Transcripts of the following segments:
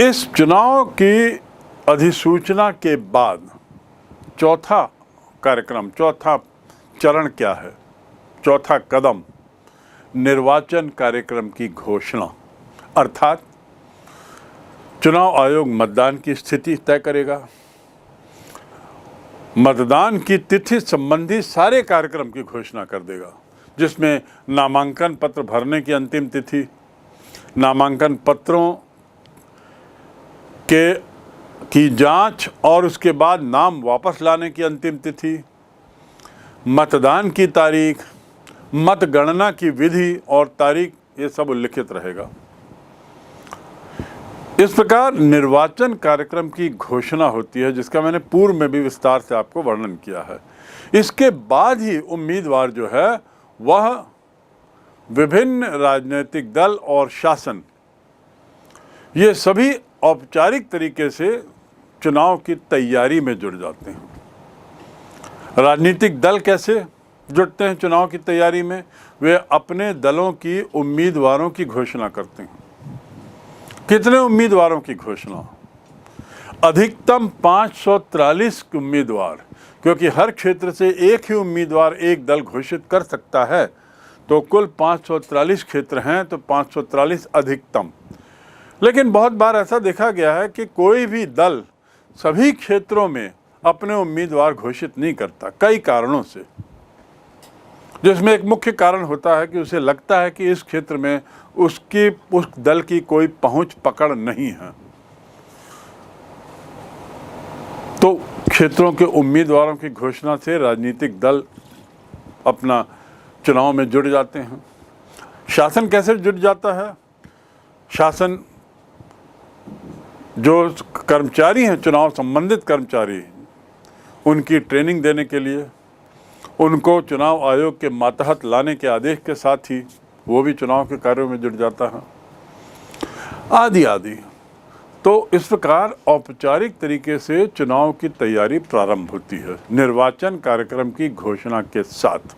इस चुनाव की अधिसूचना के बाद चौथा कार्यक्रम, चौथा चरण क्या है? चौथा कदम निर्वाचन कार्यक्रम की घोषणा, अर्थात चुनाव आयोग मतदान की स्थिति तय करेगा। मतदान की तिथि संबंधी सारे कार्यक्रम की घोषणा कर देगा, जिसमें नामांकन पत्र भरने की अंतिम तिथि, नामांकन पत्रों की जांच और उसके बाद नाम वापस लाने की अंतिम तिथि, मतदान की तारीख, मतगणना की विधि और तारीख, ये सब उल्लिखित रहेगा। इस प्रकार निर्वाचन कार्यक्रम की घोषणा होती है, जिसका मैंने पूर्व में भी विस्तार से आपको वर्णन किया है। इसके बाद ही उम्मीदवार जो है वह विभिन्न राजनीतिक दल और शासन, ये सभी औपचारिक तरीके से चुनाव की तैयारी में जुट जाते हैं। राजनीतिक दल कैसे जुटते हैं चुनाव की तैयारी में? वे अपने दलों की उम्मीदवारों की घोषणा करते हैं। कितने उम्मीदवारों की घोषणा? अधिकतम 543 उम्मीदवार, क्योंकि हर क्षेत्र से एक ही उम्मीदवार एक दल घोषित कर सकता है, तो कुल 543 क्षेत्र हैं, तो 543 अधिकतम। लेकिन बहुत बार ऐसा देखा गया है कि कोई भी दल सभी क्षेत्रों में अपने उम्मीदवार घोषित नहीं करता, कई कारणों से, जिसमें एक मुख्य कारण होता है कि उसे लगता है कि इस क्षेत्र में उस दल की कोई पहुंच पकड़ नहीं है। तो क्षेत्रों के उम्मीदवारों की घोषणा से राजनीतिक दल अपना चुनाव में जुड़ जाते हैं। शासन कैसे जुट जाता है? शासन जो कर्मचारी हैं, चुनाव संबंधित कर्मचारी, उनकी ट्रेनिंग देने के लिए, उनको चुनाव आयोग के मातहत लाने के आदेश के साथ ही वो भी चुनाव के कार्यों में जुट जाता है, आदि आदि। तो इस प्रकार औपचारिक तरीके से चुनाव की तैयारी प्रारंभ होती है निर्वाचन कार्यक्रम की घोषणा के साथ।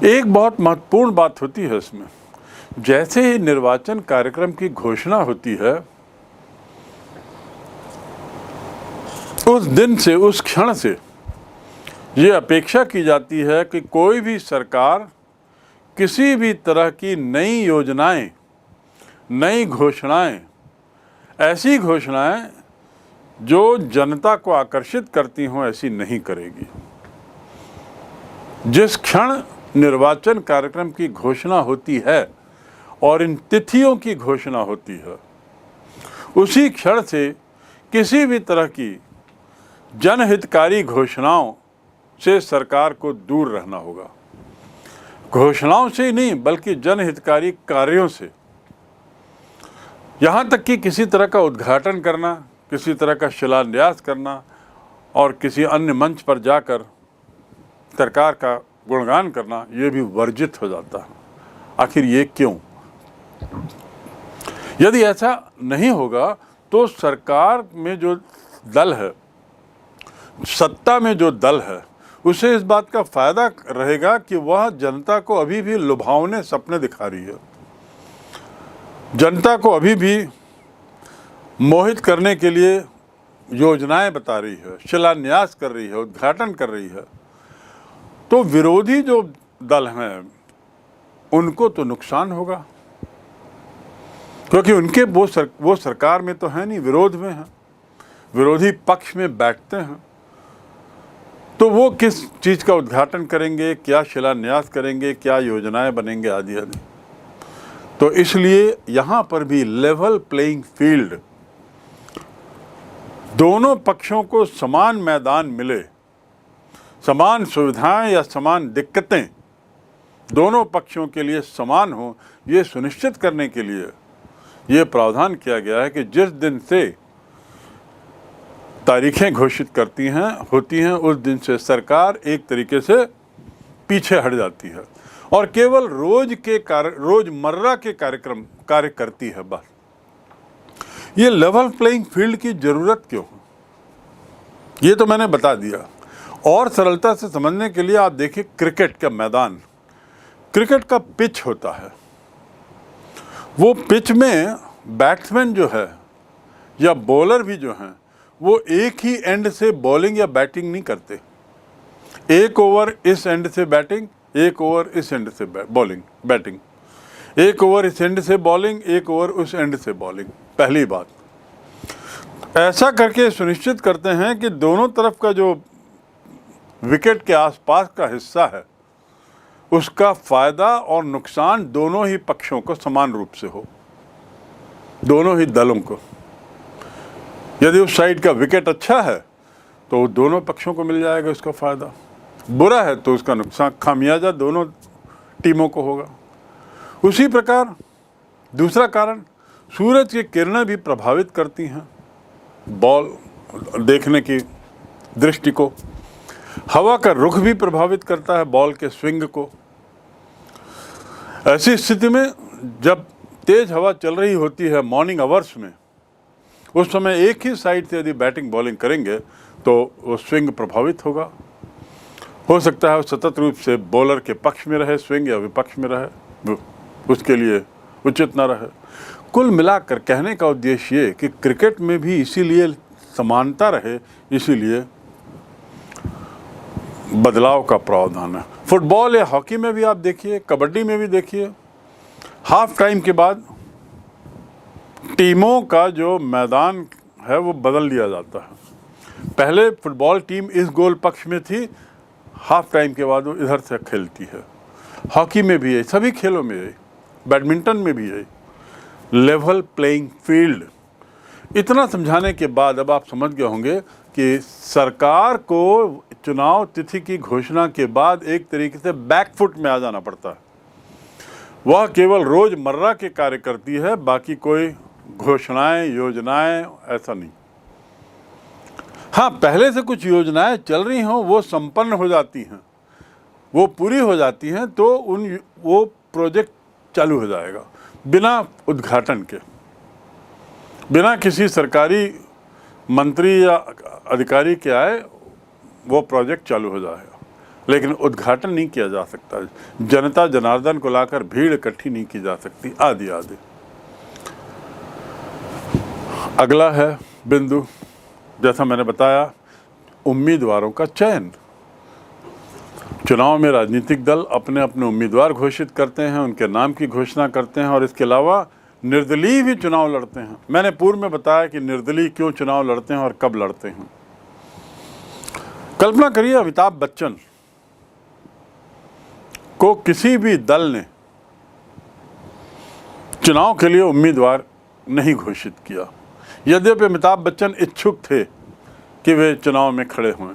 एक बहुत महत्वपूर्ण बात होती है इसमें, जैसे ही निर्वाचन कार्यक्रम की घोषणा होती है, उस दिन से, उस क्षण से ये अपेक्षा की जाती है कि कोई भी सरकार किसी भी तरह की नई योजनाएं, नई घोषणाएं, ऐसी घोषणाएं जो जनता को आकर्षित करती हों, ऐसी नहीं करेगी। जिस क्षण निर्वाचन कार्यक्रम की घोषणा होती है और इन तिथियों की घोषणा होती है, उसी क्षण से किसी भी तरह की जनहितकारी घोषणाओं से सरकार को दूर रहना होगा। घोषणाओं से ही नहीं, बल्कि जनहितकारी कार्यों से। यहाँ तक कि किसी तरह का उद्घाटन करना, किसी तरह का शिलान्यास करना और किसी अन्य मंच पर जाकर सरकार का गुणगान करना, ये भी वर्जित हो जाता है। आखिर ये क्यों? यदि ऐसा नहीं होगा तो सरकार में जो दल है, सत्ता में जो दल है, उसे इस बात का फायदा रहेगा कि वह जनता को अभी भी लुभावने सपने दिखा रही है, जनता को अभी भी मोहित करने के लिए योजनाएं बता रही है, शिलान्यास कर रही है, उद्घाटन कर रही है। तो विरोधी जो दल हैं उनको तो नुकसान होगा, क्योंकि उनके वो सरकार में तो है नहीं, विरोध में है, विरोधी पक्ष में बैठते हैं। तो वो किस चीज़ का उद्घाटन करेंगे, क्या शिलान्यास करेंगे, क्या योजनाएं बनेंगे, आदि आदि। तो इसलिए यहाँ पर भी लेवल प्लेइंग फील्ड, दोनों पक्षों को समान मैदान मिले, समान सुविधाएं या समान दिक्कतें दोनों पक्षों के लिए समान हो, ये सुनिश्चित करने के लिए ये प्रावधान किया गया है कि जिस दिन से तारीखें घोषित होती हैं, उस दिन से सरकार एक तरीके से पीछे हट जाती है और केवल रोजमर्रा के कार्य करती है, बस। ये लेवल प्लेइंग फील्ड की जरूरत क्यों है, ये तो मैंने बता दिया। और सरलता से समझने के लिए आप देखिए, क्रिकेट का मैदान, क्रिकेट का पिच होता है, वो पिच में बैट्समैन जो है या बॉलर भी जो हैं वो एक ही एंड से बॉलिंग या बैटिंग नहीं करते। एक ओवर इस एंड से बैटिंग, एक ओवर इस एंड से बॉलिंग बैटिंग, एक ओवर इस एंड से बॉलिंग, एक ओवर उस एंड से बॉलिंग। पहली बात, ऐसा करके सुनिश्चित करते हैं कि दोनों तरफ का जो विकेट के आसपास का हिस्सा है उसका फायदा और नुकसान दोनों ही पक्षों को समान रूप से हो, दोनों ही दलों को। यदि उस साइड का विकेट अच्छा है तो दोनों पक्षों को मिल जाएगा उसका फायदा, बुरा है तो उसका नुकसान खामियाजा दोनों टीमों को होगा। उसी प्रकार दूसरा कारण, सूरज की किरणें भी प्रभावित करती हैं बॉल देखने की दृष्टि को। हवा का रुख भी प्रभावित करता है बॉल के स्विंग को। ऐसी स्थिति में जब तेज हवा चल रही होती है मॉर्निंग आवर्स में, उस समय एक ही साइड से यदि बैटिंग बॉलिंग करेंगे तो वो स्विंग प्रभावित होगा। हो सकता है वो सतत रूप से बॉलर के पक्ष में रहे स्विंग या विपक्ष में रहे, उसके लिए उचित न रहे। कुल मिलाकर कहने का उद्देश्य ये कि क्रिकेट में भी इसीलिए समानता रहे, इसीलिए बदलाव का प्रावधान है। फुटबॉल या हॉकी में भी आप देखिए, कबड्डी में भी देखिए, हाफ टाइम के बाद टीमों का जो मैदान है वो बदल लिया जाता है। पहले फुटबॉल टीम इस गोल पक्ष में थी, हाफ टाइम के बाद वो इधर से खेलती है। हॉकी में भी है, सभी खेलों में है, बैडमिंटन में भी है। Level playing field. इतना समझाने के बाद अब आप समझ गए होंगे कि सरकार को चुनाव तिथि की घोषणा के बाद एक तरीके से बैकफुट में आ जाना पड़ता है। वह केवल रोजमर्रा के कार्य करती है, बाकी कोई घोषणाएं योजनाएं ऐसा नहीं। हाँ, पहले से कुछ योजनाएं चल रही हों वो संपन्न हो जाती हैं, वो पूरी हो जाती हैं तो वो प्रोजेक्ट चालू हो जाएगा बिना उद्घाटन के, बिना किसी सरकारी मंत्री या अधिकारी के आए वो प्रोजेक्ट चालू हो जाएगा। लेकिन उद्घाटन नहीं किया जा सकता, जनता जनार्दन को लाकर भीड़ इकट्ठी नहीं की जा सकती, आदि आदि। अगला है बिंदु, जैसा मैंने बताया, उम्मीदवारों का चयन। चुनाव में राजनीतिक दल अपने अपने उम्मीदवार घोषित करते हैं, उनके नाम की घोषणा करते हैं और इसके अलावा निर्दलीय भी चुनाव लड़ते हैं। मैंने पूर्व में बताया कि निर्दलीय क्यों चुनाव लड़ते हैं और कब लड़ते हैं। कल्पना करिए अमिताभ बच्चन को किसी भी दल ने चुनाव के लिए उम्मीदवार नहीं घोषित किया, यद्यपि अमिताभ बच्चन इच्छुक थे कि वे चुनाव में खड़े हों,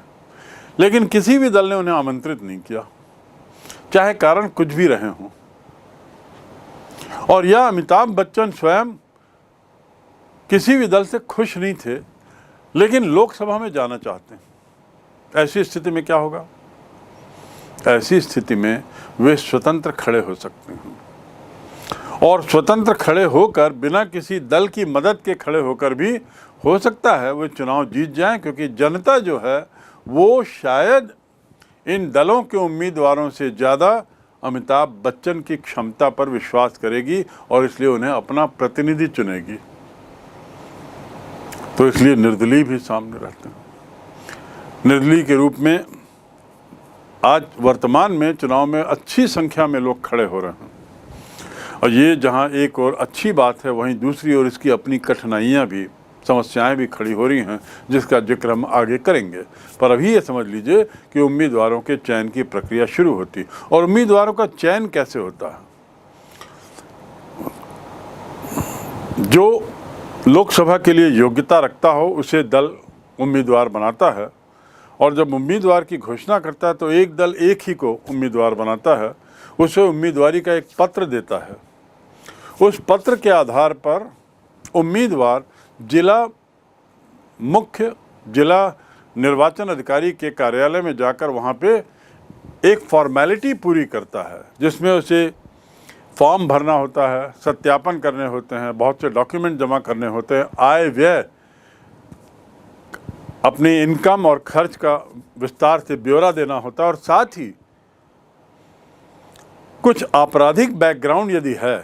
लेकिन किसी भी दल ने उन्हें आमंत्रित नहीं किया, चाहे कारण कुछ भी रहे हों। और यह अमिताभ बच्चन स्वयं किसी भी दल से खुश नहीं थे, लेकिन लोकसभा में जाना चाहते हैं। ऐसी स्थिति में क्या होगा? ऐसी स्थिति में वे स्वतंत्र खड़े हो सकते हैं और स्वतंत्र खड़े होकर बिना किसी दल की मदद के खड़े होकर भी हो सकता है वे चुनाव जीत जाएं, क्योंकि जनता जो है वो शायद इन दलों के उम्मीदवारों से ज़्यादा अमिताभ बच्चन की क्षमता पर विश्वास करेगी और इसलिए उन्हें अपना प्रतिनिधि चुनेगी। तो इसलिए निर्दलीय भी सामने रहते हैं। निर्दलीय के रूप में आज वर्तमान में चुनाव में अच्छी संख्या में लोग खड़े हो रहे हैं और ये जहां एक और अच्छी बात है, वहीं दूसरी ओर इसकी अपनी कठिनाइयां भी, समस्याएं भी खड़ी हो रही हैं, जिसका जिक्र हम आगे करेंगे। पर अभी ये समझ लीजिए कि उम्मीदवारों के चयन की प्रक्रिया शुरू होती और उम्मीदवारों का चयन कैसे होता है। जो लोकसभा के लिए योग्यता रखता हो उसे दल उम्मीदवार बनाता है और जब उम्मीदवार की घोषणा करता है तो एक दल एक ही को उम्मीदवार बनाता है, उसे उम्मीदवारी का एक पत्र देता है। उस पत्र के आधार पर उम्मीदवार मुख्य जिला निर्वाचन अधिकारी के कार्यालय में जाकर वहाँ पे एक फॉर्मेलिटी पूरी करता है, जिसमें उसे फॉर्म भरना होता है, सत्यापन करने होते हैं, बहुत से डॉक्यूमेंट जमा करने होते हैं, आय व्यय, अपनी इनकम और खर्च का विस्तार से ब्यौरा देना होता है और साथ ही कुछ आपराधिक बैकग्राउंड यदि है,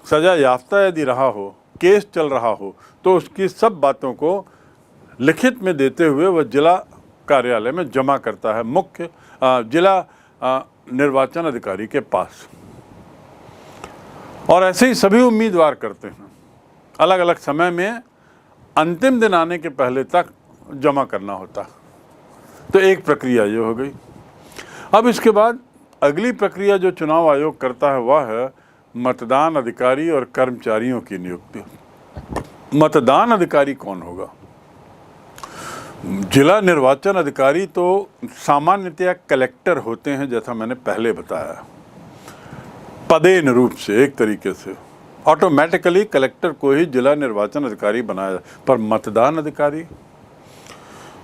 सजा याफ्ता यदि रहा हो, केस चल रहा हो तो उसकी सब बातों को लिखित में देते हुए वह जिला कार्यालय में जमा करता है, मुख्य जिला निर्वाचन अधिकारी के पास। और ऐसे ही सभी उम्मीदवार करते हैं, अलग अलग समय में अंतिम दिन आने के पहले तक जमा करना होता। तो एक प्रक्रिया ये हो गई। अब इसके बाद अगली प्रक्रिया जो चुनाव आयोग करता है वह है मतदान अधिकारी और कर्मचारियों की नियुक्ति। मतदान अधिकारी कौन होगा? जिला निर्वाचन अधिकारी तो सामान्यतया कलेक्टर होते हैं, जैसा मैंने पहले बताया, पदेन रूप से, एक तरीके से ऑटोमेटिकली कलेक्टर को ही जिला निर्वाचन अधिकारी बनाया। पर मतदान अधिकारी,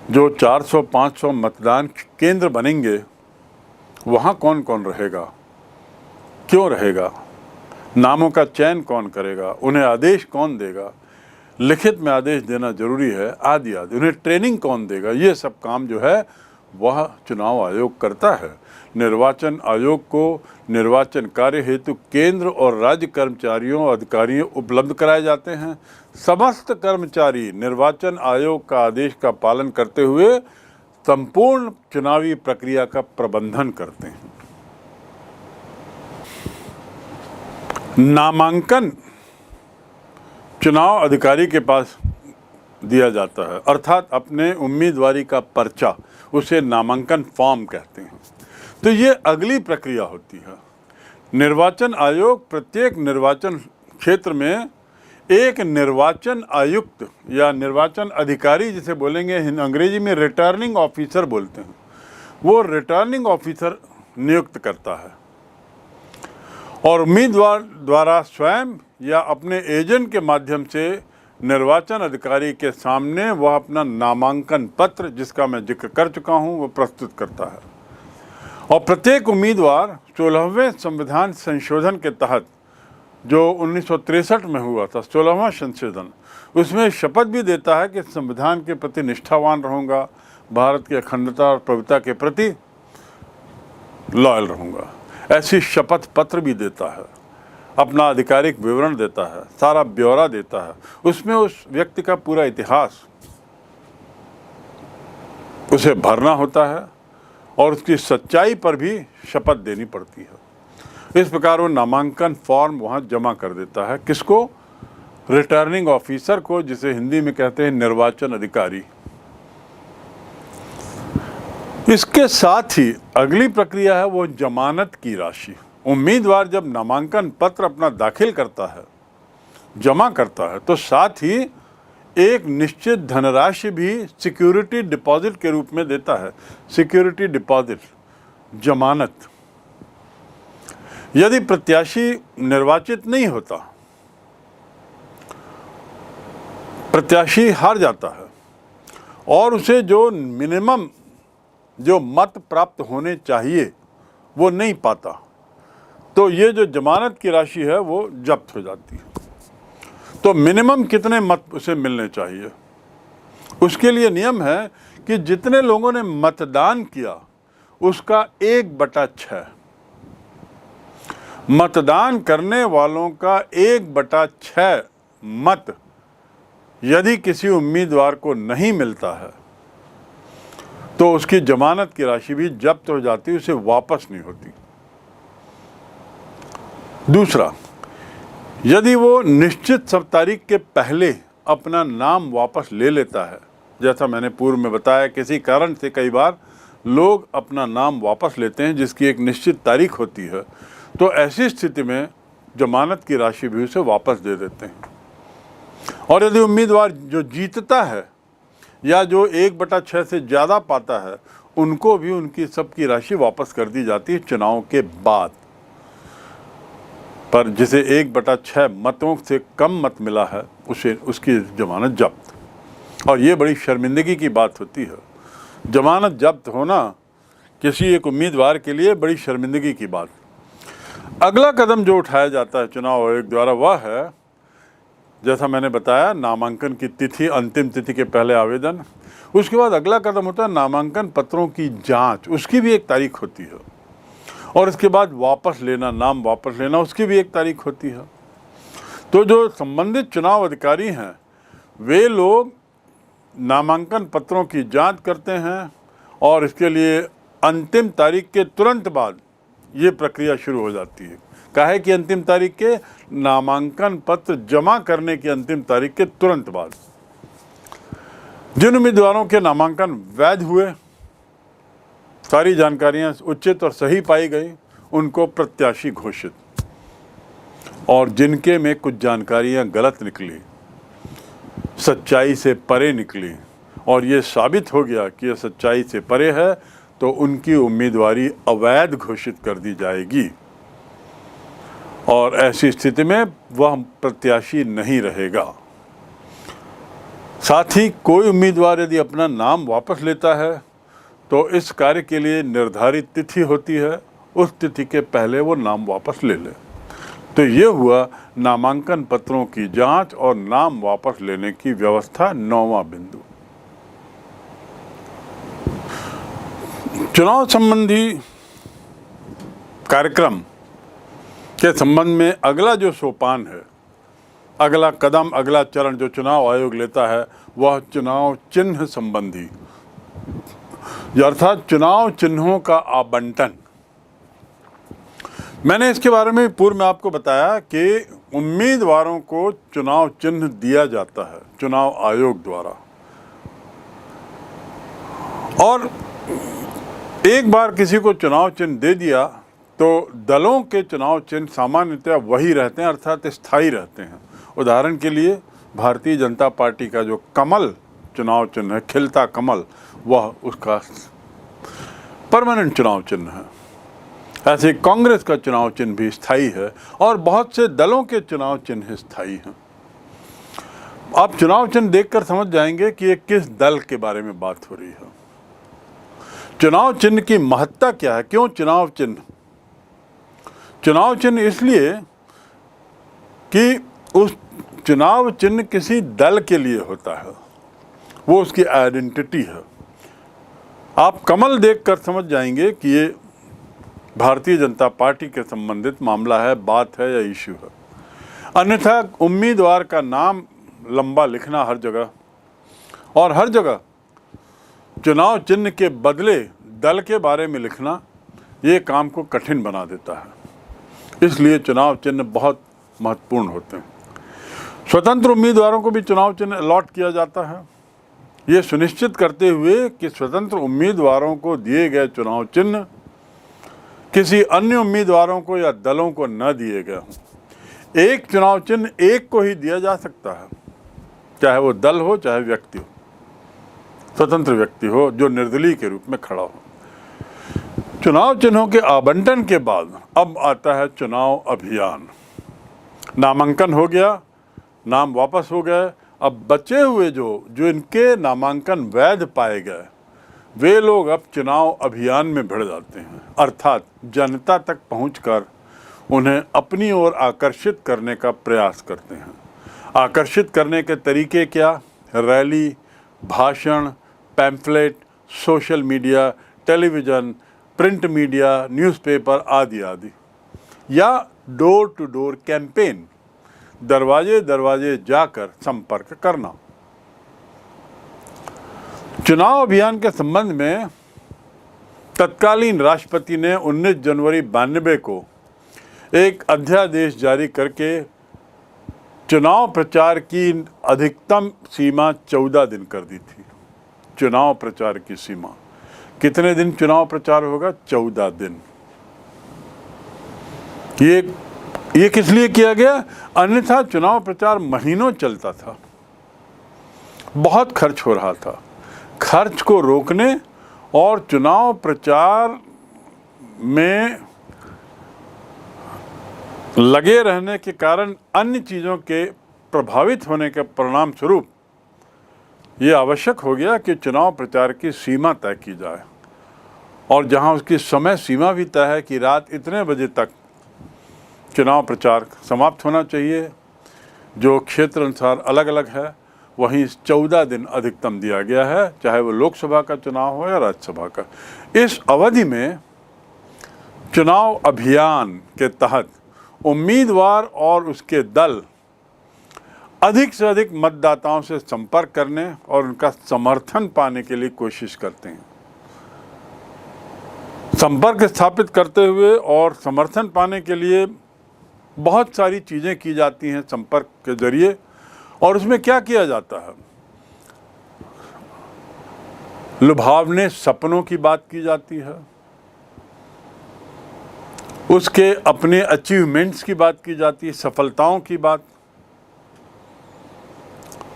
जो 400-500 मतदान केंद्र बनेंगे, वहाँ कौन कौन रहेगा, क्यों रहेगा, नामों का चयन कौन करेगा, उन्हें आदेश कौन देगा, लिखित में आदेश देना जरूरी है, आदि आदि, उन्हें ट्रेनिंग कौन देगा, ये सब काम जो है वह चुनाव आयोग करता है। निर्वाचन आयोग को निर्वाचन कार्य हेतु केंद्र और राज्य कर्मचारियों अधिकारियों उपलब्ध कराए जाते हैं। समस्त कर्मचारी निर्वाचन आयोग का आदेश का पालन करते हुए संपूर्ण चुनावी प्रक्रिया का प्रबंधन करते हैं। नामांकन चुनाव अधिकारी के पास दिया जाता है, अर्थात अपने उम्मीदवारी का पर्चा, उसे नामांकन फॉर्म कहते हैं। तो ये अगली प्रक्रिया होती है। निर्वाचन आयोग प्रत्येक निर्वाचन क्षेत्र में एक निर्वाचन आयुक्त या निर्वाचन अधिकारी, जिसे बोलेंगे अंग्रेजी में रिटर्निंग ऑफिसर बोलते हैं, वो रिटर्निंग ऑफिसर नियुक्त करता है और उम्मीदवार द्वारा स्वयं या अपने एजेंट के माध्यम से निर्वाचन अधिकारी के सामने वह अपना नामांकन पत्र, जिसका मैं जिक्र कर चुका हूं, वो प्रस्तुत करता है। और प्रत्येक उम्मीदवार 16वें संविधान संशोधन के तहत, जो 1963 में हुआ था, 16वां संशोधन, उसमें शपथ भी देता है कि संविधान के प्रति निष्ठावान रहूँगा, भारत की अखंडता और पवित्रता के प्रति लॉयल रहूँगा। ऐसी शपथ पत्र भी देता है, अपना आधिकारिक विवरण देता है, सारा ब्यौरा देता है, उसमें उस व्यक्ति का पूरा इतिहास उसे भरना होता है और उसकी सच्चाई पर भी शपथ देनी पड़ती है। इस प्रकार वो नामांकन फॉर्म वहाँ जमा कर देता है। किसको? रिटर्निंग ऑफिसर को, जिसे हिंदी में कहते हैं निर्वाचन अधिकारी। इसके साथ ही अगली प्रक्रिया है वो जमानत की राशि। उम्मीदवार जब नामांकन पत्र अपना दाखिल करता है, जमा करता है, तो साथ ही एक निश्चित धनराशि भी सिक्योरिटी डिपॉजिट के रूप में देता है। सिक्योरिटी डिपॉजिट, जमानत। यदि प्रत्याशी निर्वाचित नहीं होता, प्रत्याशी हार जाता है और उसे जो मिनिमम जो मत प्राप्त होने चाहिए वो नहीं पाता, तो ये जो जमानत की राशि है वो जब्त हो जाती है। तो मिनिमम कितने मत उसे मिलने चाहिए? उसके लिए नियम है कि जितने लोगों ने मतदान किया उसका 1/6, मतदान करने वालों का 1/6 मत यदि किसी उम्मीदवार को नहीं मिलता है तो उसकी जमानत की राशि भी जब्त हो जाती है, उसे वापस नहीं होती। दूसरा, यदि वो निश्चित सब तारीख के पहले अपना नाम वापस ले लेता है, जैसा मैंने पूर्व में बताया, किसी कारण से कई बार लोग अपना नाम वापस लेते हैं जिसकी एक निश्चित तारीख होती है, तो ऐसी स्थिति में जमानत की राशि भी उसे वापस दे देते हैं। और यदि उम्मीदवार जो जीतता है या जो 1/6 से ज़्यादा पाता है, उनको भी उनकी सबकी राशि वापस कर दी जाती है चुनाव के बाद। पर जिसे 1/6 मतों से कम मत मिला है उसे उसकी जमानत जब्त। और ये बड़ी शर्मिंदगी की बात होती है। जमानत जब्त होना किसी एक उम्मीदवार के लिए बड़ी शर्मिंदगी की बात। अगला कदम जो उठाया जाता है चुनाव आयोग द्वारा वह है, जैसा मैंने बताया, नामांकन की तिथि, अंतिम तिथि के पहले आवेदन। उसके बाद अगला कदम होता है नामांकन पत्रों की जांच, उसकी भी एक तारीख होती है। और इसके बाद वापस लेना, नाम वापस लेना, उसकी भी एक तारीख होती है। तो जो संबंधित चुनाव अधिकारी हैं वे लोग नामांकन पत्रों की जांच करते हैं और इसके लिए अंतिम तारीख के तुरंत बाद ये प्रक्रिया शुरू हो जाती है। काहे कि अंतिम तारीख के नामांकन पत्र जमा करने की अंतिम तारीख के तुरंत बाद जिन उम्मीदवारों के नामांकन वैध हुए, सारी जानकारियां उचित और सही पाई गई, उनको प्रत्याशी घोषित, और जिनके में कुछ जानकारियां गलत निकली, सच्चाई से परे निकली और ये साबित हो गया कि यह सच्चाई से परे है, तो उनकी उम्मीदवारी अवैध घोषित कर दी जाएगी और ऐसी स्थिति में वह प्रत्याशी नहीं रहेगा। साथ ही कोई उम्मीदवार यदि अपना नाम वापस लेता है तो इस कार्य के लिए निर्धारित तिथि होती है, उस तिथि के पहले वो नाम वापस ले ले। तो ये हुआ नामांकन पत्रों की जांच और नाम वापस लेने की व्यवस्था। 9वां बिंदु, चुनाव संबंधी कार्यक्रम के संबंध में अगला जो सोपान है, अगला कदम, अगला चरण जो चुनाव आयोग लेता है वह चुनाव चिन्ह संबंधी, अर्थात चुनाव चिन्हों का आवंटन। मैंने इसके बारे में पूर्व में आपको बताया कि उम्मीदवारों को चुनाव चिन्ह दिया जाता है चुनाव आयोग द्वारा, और एक बार किसी को चुनाव चिन्ह दे दिया तो दलों के चुनाव चिन्ह सामान्यतः वही रहते हैं, अर्थात स्थायी रहते हैं। उदाहरण के लिए भारतीय जनता पार्टी का जो कमल चुनाव चिन्ह है, खिलता कमल, वह उसका परमानेंट चुनाव चिन्ह है। ऐसे कांग्रेस का चुनाव चिन्ह भी स्थायी है और बहुत से दलों के चुनाव चिन्ह स्थायी हैं। आप चुनाव चिन्ह देखकर समझ जाएंगे कि ये किस दल के बारे में बात हो रही है। चुनाव चिन्ह की महत्ता क्या है? क्यों चुनाव चिन्ह? चुनाव चिन्ह इसलिए कि उस चुनाव चिन्ह किसी दल के लिए होता है, वो उसकी आइडेंटिटी है। आप कमल देखकर समझ जाएंगे कि ये भारतीय जनता पार्टी के संबंधित मामला है, बात है या इश्यू है। अन्यथा उम्मीदवार का नाम लंबा लिखना हर जगह, और हर जगह चुनाव चिन्ह के बदले दल के बारे में लिखना, ये काम को कठिन बना देता है। इसलिए चुनाव चिन्ह बहुत महत्वपूर्ण होते हैं। स्वतंत्र उम्मीदवारों को भी चुनाव चिन्ह अलॉट किया जाता है, ये सुनिश्चित करते हुए कि स्वतंत्र उम्मीदवारों को दिए गए चुनाव चिन्ह किसी अन्य उम्मीदवारों को या दलों को न दिए गए हों। एक चुनाव चिन्ह एक को ही दिया जा सकता है, चाहे वो दल हो चाहे व्यक्ति हो, स्वतंत्र व्यक्ति हो जो निर्दलीय के रूप में खड़ा हो। चुनाव चिन्हों के आवंटन के बाद अब आता है चुनाव अभियान। नामांकन हो गया, नाम वापस हो गए, अब बचे हुए जो इनके नामांकन वैध पाए गए वे लोग अब चुनाव अभियान में भिड़ जाते हैं, अर्थात जनता तक पहुंचकर उन्हें अपनी ओर आकर्षित करने का प्रयास करते हैं। आकर्षित करने के तरीके क्या? रैली, भाषण, pamphlet, social media, television, print media, newspaper आदि आदि, या डोर टू डोर कैंपेन, दरवाजे दरवाजे जाकर संपर्क करना। चुनाव अभियान के संबंध में तत्कालीन राष्ट्रपति ने 19 जनवरी 92 को एक अध्यादेश जारी करके चुनाव प्रचार की अधिकतम सीमा 14 दिन कर दी थी। चुनाव प्रचार की सीमा कितने दिन चुनाव प्रचार होगा? 14 दिन। ये किस लिए किया गया? अन्यथा चुनाव प्रचार महीनों चलता था, बहुत खर्च हो रहा था। खर्च को रोकने और चुनाव प्रचार में लगे रहने के कारण अन्य चीज़ों के प्रभावित होने के परिणाम स्वरूप ये आवश्यक हो गया कि चुनाव प्रचार की सीमा तय की जाए, और जहां उसकी समय सीमा भी तय है कि रात इतने बजे तक चुनाव प्रचार समाप्त होना चाहिए, जो क्षेत्र अनुसार अलग अलग है, वहीं 14 दिन अधिकतम दिया गया है, चाहे वो लोकसभा का चुनाव हो या राज्यसभा का। इस अवधि में चुनाव अभियान के तहत उम्मीदवार और उसके दल अधिक से अधिक मतदाताओं से संपर्क करने और उनका समर्थन पाने के लिए कोशिश करते हैं। संपर्क स्थापित करते हुए और समर्थन पाने के लिए बहुत सारी चीज़ें की जाती हैं संपर्क के जरिए। और उसमें क्या किया जाता है? लुभावने सपनों की बात की जाती है, उसके अपने अचीवमेंट्स की बात की जाती है, सफलताओं की बात,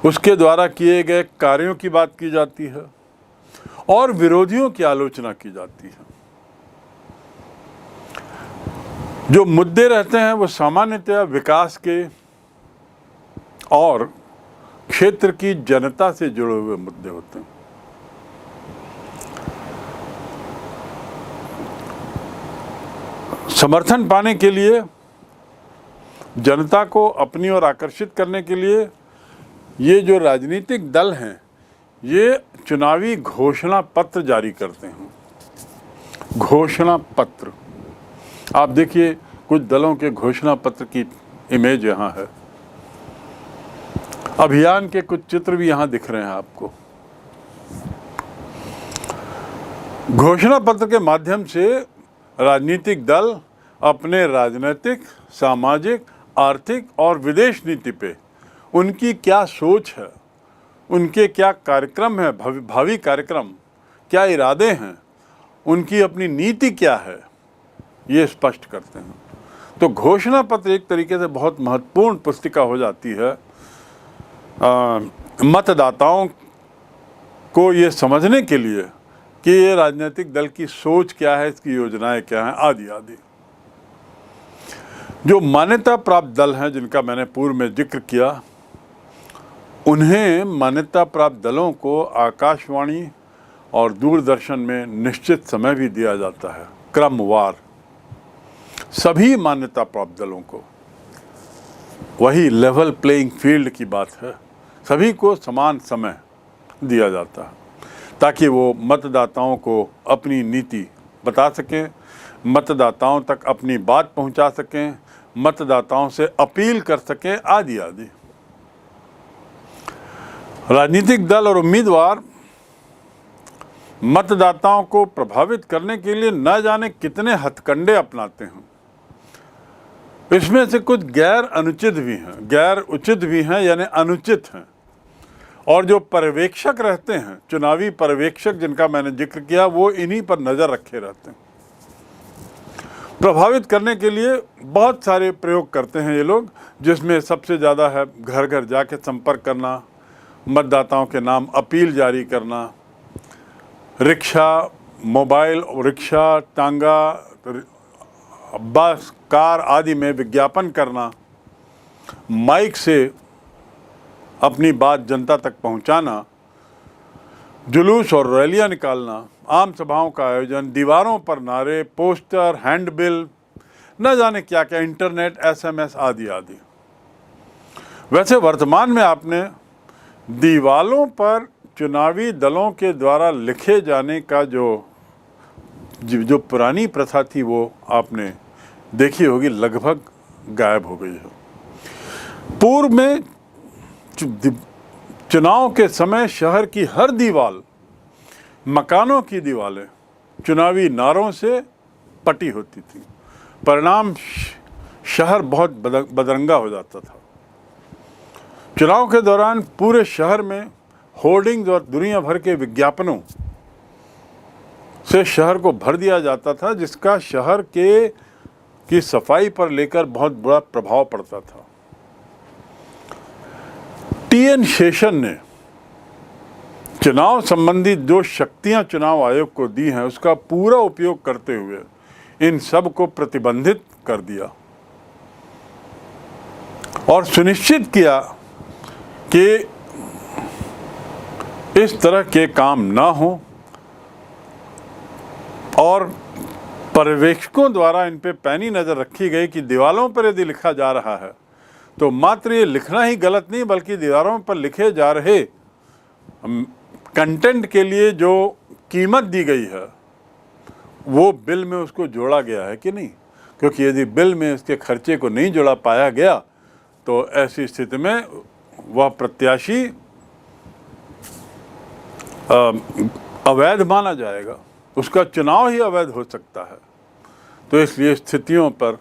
उसके द्वारा किए गए कार्यों की बात की जाती है और विरोधियों की आलोचना की जाती है। जो मुद्दे रहते हैं वो सामान्यतः विकास के और क्षेत्र की जनता से जुड़े हुए मुद्दे होते हैं। समर्थन पाने के लिए, जनता को अपनी ओर आकर्षित करने के लिए ये जो राजनीतिक दल हैं ये चुनावी घोषणा पत्र जारी करते हैं। घोषणा पत्र, आप देखिए कुछ दलों के घोषणा पत्र की इमेज यहाँ है। अभियान के कुछ चित्र भी यहाँ दिख रहे हैं आपको। घोषणा पत्र के माध्यम से राजनीतिक दल अपने राजनीतिक, सामाजिक, आर्थिक और विदेश नीति पे उनकी क्या सोच है, उनके क्या कार्यक्रम है, भावी कार्यक्रम, क्या इरादे हैं, उनकी अपनी नीति क्या है, ये स्पष्ट करते हैं। तो घोषणा पत्र एक तरीके से बहुत महत्वपूर्ण पुस्तिका हो जाती है मतदाताओं को ये समझने के लिए कि ये राजनीतिक दल की सोच क्या है, इसकी योजनाएं क्या हैं, आदि आदि। जो मान्यता प्राप्त दल हैं जिनका मैंने पूर्व में जिक्र किया, उन्हें मान्यता प्राप्त दलों को आकाशवाणी और दूरदर्शन में निश्चित समय भी दिया जाता है, क्रमवार। सभी मान्यता प्राप्त दलों को, वही लेवल प्लेइंग फील्ड की बात है, सभी को समान समय दिया जाता है ताकि वो मतदाताओं को अपनी नीति बता सकें, मतदाताओं तक अपनी बात पहुंचा सकें, मतदाताओं से अपील कर सकें, आदि आदि। राजनीतिक दल और उम्मीदवार मतदाताओं को प्रभावित करने के लिए न जाने कितने हथकंडे अपनाते हैं। इसमें से कुछ गैर अनुचित भी हैं, गैर उचित भी हैं, यानी अनुचित हैं। और जो पर्यवेक्षक रहते हैं, चुनावी पर्यवेक्षक जिनका मैंने जिक्र किया, वो इन्हीं पर नज़र रखे रहते हैं। प्रभावित करने के लिए बहुत सारे प्रयोग करते हैं ये लोग, जिसमें सबसे ज़्यादा है घर घर जाके संपर्क करना, मतदाताओं के नाम अपील जारी करना, रिक्शा, मोबाइल रिक्शा, टांगा, बस, कार आदि में विज्ञापन करना, माइक से अपनी बात जनता तक पहुंचाना, जुलूस और रैलियां निकालना, आम सभाओं का आयोजन, दीवारों पर नारे, पोस्टर, हैंडबिल, न जाने क्या क्या, इंटरनेट, SMS आदि आदि। वैसे वर्तमान में आपने दीवारों पर चुनावी दलों के द्वारा लिखे जाने का जो पुरानी प्रथा थी वो आपने देखी होगी, लगभग गायब हो गई है। पूर्व में चुनाव के समय शहर की हर दीवार, मकानों की दीवारें चुनावी नारों से पटी होती थी। परिणाम शहर बहुत बदरंगा हो जाता था। चुनाव के दौरान पूरे शहर में होर्डिंग्स और दुनिया भर के विज्ञापनों से शहर को भर दिया जाता था, जिसका शहर की सफाई पर लेकर बहुत बड़ा प्रभाव पड़ता था। TN शेषन ने चुनाव संबंधी जो शक्तियां चुनाव आयोग को दी हैं, उसका पूरा उपयोग करते हुए इन सब को प्रतिबंधित कर दिया और सुनिश्चित किया कि इस तरह के काम ना हो और पर्यवेक्षकों द्वारा इन पे पैनी नज़र रखी गई कि दीवारों पर यदि लिखा जा रहा है तो मात्र ये लिखना ही गलत नहीं, बल्कि दीवारों पर लिखे जा रहे कंटेंट के लिए जो कीमत दी गई है वो बिल में उसको जोड़ा गया है कि नहीं। क्योंकि यदि बिल में उसके खर्चे को नहीं जोड़ा पाया गया तो ऐसी स्थिति में वह प्रत्याशी अवैध माना जाएगा, उसका चुनाव ही अवैध हो सकता है। तो इसलिए स्थितियों पर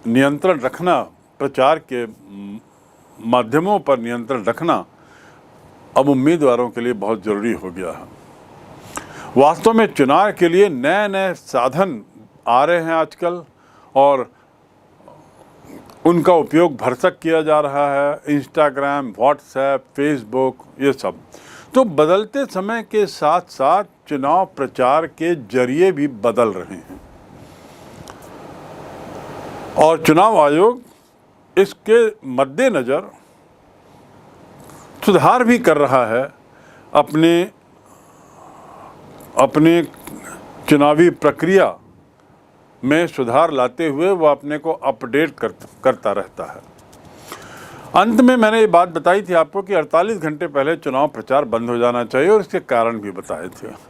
नियंत्रण रखना, प्रचार के माध्यमों पर नियंत्रण रखना अब उम्मीदवारों के लिए बहुत ज़रूरी हो गया है। वास्तव में चुनाव के लिए नए नए साधन आ रहे हैं आजकल और उनका उपयोग भरसक किया जा रहा है, इंस्टाग्राम, व्हाट्सएप, फेसबुक, ये सब। तो बदलते समय के साथ साथ चुनाव प्रचार के जरिए भी बदल रहे हैं और चुनाव आयोग इसके मद्देनज़र सुधार भी कर रहा है। अपने चुनावी प्रक्रिया में सुधार लाते हुए वह अपने को अपडेट करता रहता है। अंत में मैंने ये बात बताई थी आपको कि 48 घंटे पहले चुनाव प्रचार बंद हो जाना चाहिए और इसके कारण भी बताए थे।